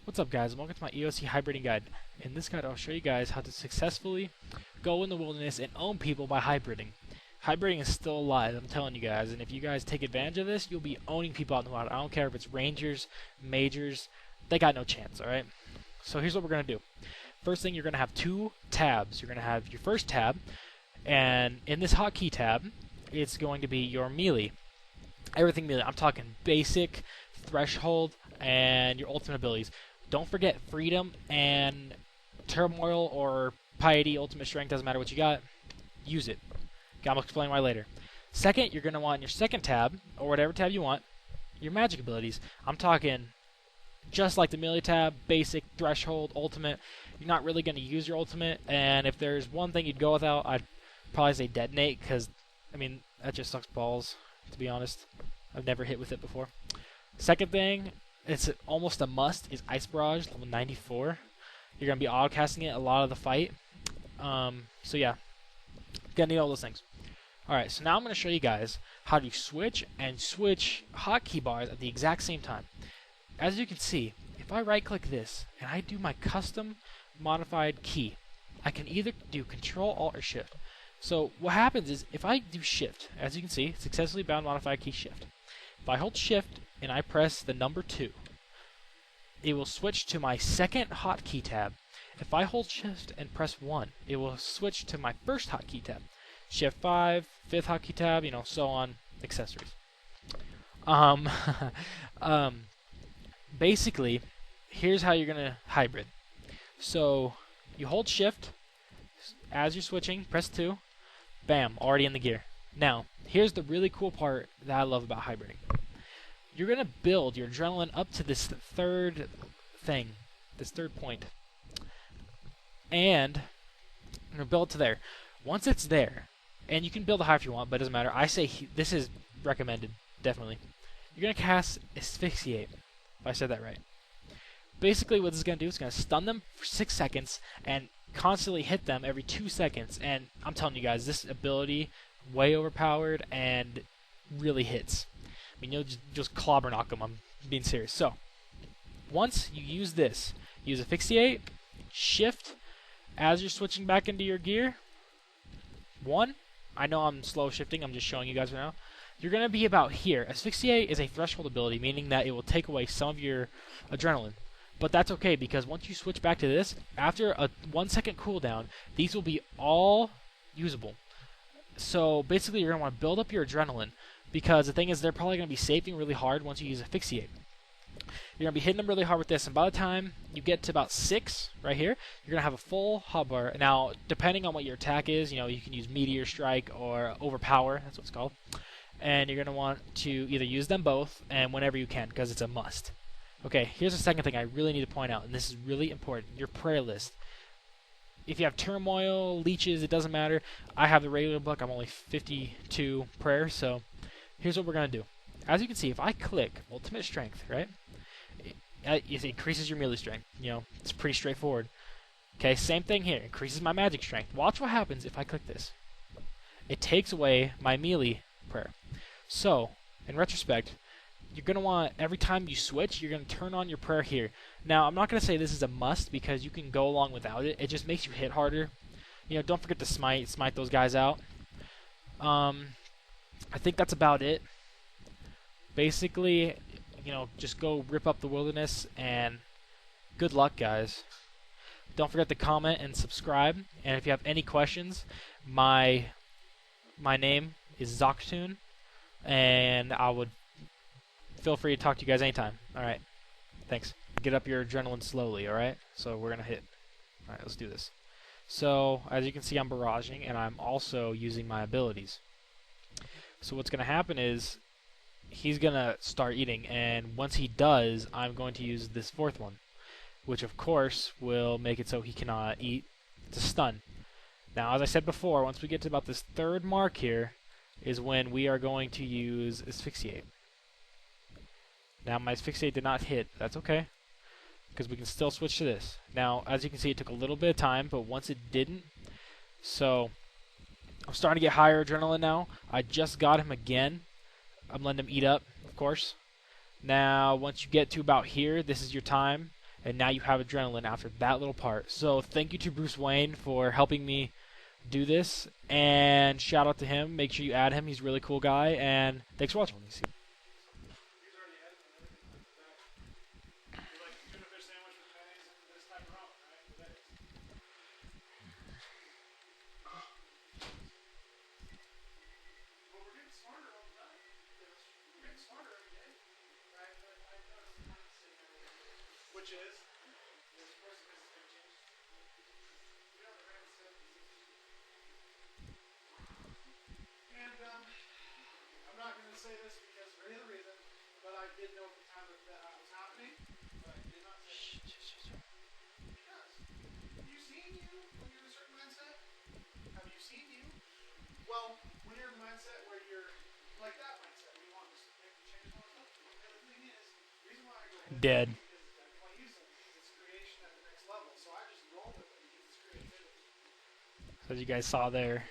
What's up, guys? Welcome to my EOC hybriding guide. In this guide, I'll show you guys how to successfully go in the wilderness and own people by hybriding. Hybriding is still alive, I'm telling you guys, and if you guys take advantage of this, you'll be owning people out in the wild. I don't care if it's rangers, majors, they got no chance, alright? So here's what we're going to do. First thing, you're going to have two tabs. You're going to have your first tab, and in this hotkey tab, it's going to be your melee. Everything melee. I'm talking basic, threshold, and your ultimate abilities. Don't forget freedom and turmoil or piety, ultimate strength, doesn't matter what you got. Use it. Okay, I'll explain why later. Second, you're going to want in your second tab, or whatever tab you want, your magic abilities. I'm talking just like the melee tab, basic, threshold, ultimate. You're not really going to use your ultimate, and if there's one thing you'd go without, I'd probably say detonate, because, I mean, that just sucks balls, to be honest. I've never hit with it before. Second thing, it's almost a must, is Ice Barrage, level 94. You're going to be auto-casting it a lot of the fight. So yeah, going to need all those things. Alright, so now I'm going to show you guys how to switch hotkey bars at the exact same time. As you can see, if I right-click this and I do my custom modified key, I can either do Control, Alt, or Shift. So what happens is, if I do Shift, as you can see, successfully bound modified key Shift. If I hold Shift and I press the number 2, it will switch to my second hotkey tab. If I hold Shift and press 1, it will switch to my first hotkey tab. Shift 5, fifth hotkey tab, you know, so on, accessories. Basically, here's how you're gonna hybrid. So you hold Shift as you're switching, press 2, bam, already in the gear. Now, here's the really cool part that I love about hybriding. You're going to build your adrenaline up to this third thing, this third point. And you're going to build it to there. Once it's there, and you can build it higher if you want, but it doesn't matter. I say this is recommended, definitely. You're going to cast Asphyxiate, if I said that right. Basically, what this is going to do is going to stun them for 6 seconds and constantly hit them every 2 seconds. And I'm telling you guys, this ability, way overpowered and really hits. I mean, you'll just clobber knock them. I'm being serious. So, once you use this, use Asphyxiate, Shift, as you're switching back into your gear. 1, I know I'm slow shifting, I'm just showing you guys right now. You're going to be about here. Asphyxiate is a threshold ability, meaning that it will take away some of your adrenaline. But that's okay, because once you switch back to this, after a 1 second cooldown, these will be all usable. So basically, you're going to want to build up your adrenaline, because the thing is, they're probably going to be saving really hard once you use Asphyxiate. You're going to be hitting them really hard with this, and by the time you get to about 6 right here, you're going to have a full hotbar. Now, depending on what your attack is, you know, you can use Meteor Strike or Overpower, that's what it's called. And you're going to want to either use them both, and whenever you can, because it's a must. Okay, here's the second thing I really need to point out, and this is really important, your prayer list. If you have turmoil, leeches, it doesn't matter. I have the regular book. I'm only 52 prayer, so here's what we're going to do. As you can see, if I click Ultimate Strength, right, it increases your melee strength. You know, it's pretty straightforward. Okay, same thing here. Increases my magic strength. Watch what happens if I click this. It takes away my melee prayer. So, in retrospect, you're going to want, every time you switch, you're going to turn on your prayer here. Now, I'm not going to say this is a must, because you can go along without it. It just makes you hit harder. You know, don't forget to smite those guys out. I think that's about it. Basically, you know, just go rip up the wilderness, and good luck, guys. Don't forget to comment and subscribe. And if you have any questions, my name is Zoktun, and I would feel free to talk to you guys anytime. Alright, thanks. Get up your adrenaline slowly, alright? So we're going to hit. Alright, let's do this. So, as you can see, I'm barraging, and I'm also using my abilities. So what's going to happen is, he's going to start eating, and once he does, I'm going to use this fourth one, which of course will make it so he cannot eat. It's a stun. Now, as I said before, once we get to about this third mark here, is when we are going to use Asphyxiate. Now, my Asphyxiate did not hit. That's okay, because we can still switch to this. Now, as you can see, it took a little bit of time, but once it didn't, so I'm starting to get higher adrenaline now. I just got him again. I'm letting him eat up, of course. Now, once you get to about here, this is your time, and now you have adrenaline after that little part. So thank you to Bruce Wayne for helping me do this, and shout out to him. Make sure you add him. He's a really cool guy, and thanks for watching. Which is and I'm not going to say this because for any other reason, but I did know at the time that was happening, but I did not say it. Because have you seen you when you're in a certain mindset? Have you seen you? Well, when you're in the mindset where you're like that mindset, where you want to make change all the stuff. And the thing is, the reason why I go Dead. because if I use them, it's creation at the next level. So I just roll with it because it's creativity. As you guys saw there.